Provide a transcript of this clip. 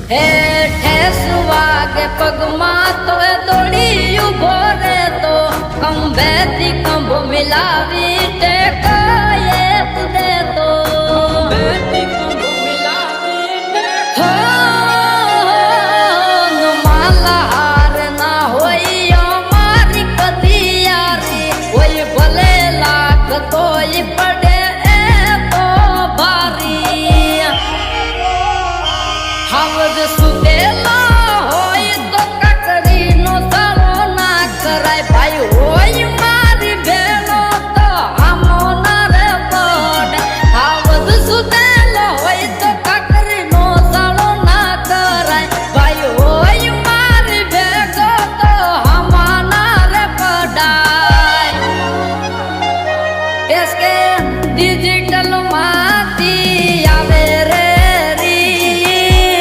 હે ઠેસ વાગે પગમાં તો એ દોડી ઉભો રે તો કંભેથી કંભ મિલાવી ટેકાએ દે તો માલાર ના હોય અમારી કદી યારી હોય ભલે લાખ તોય પડે એ તો ભારી હાવજ સુતેલા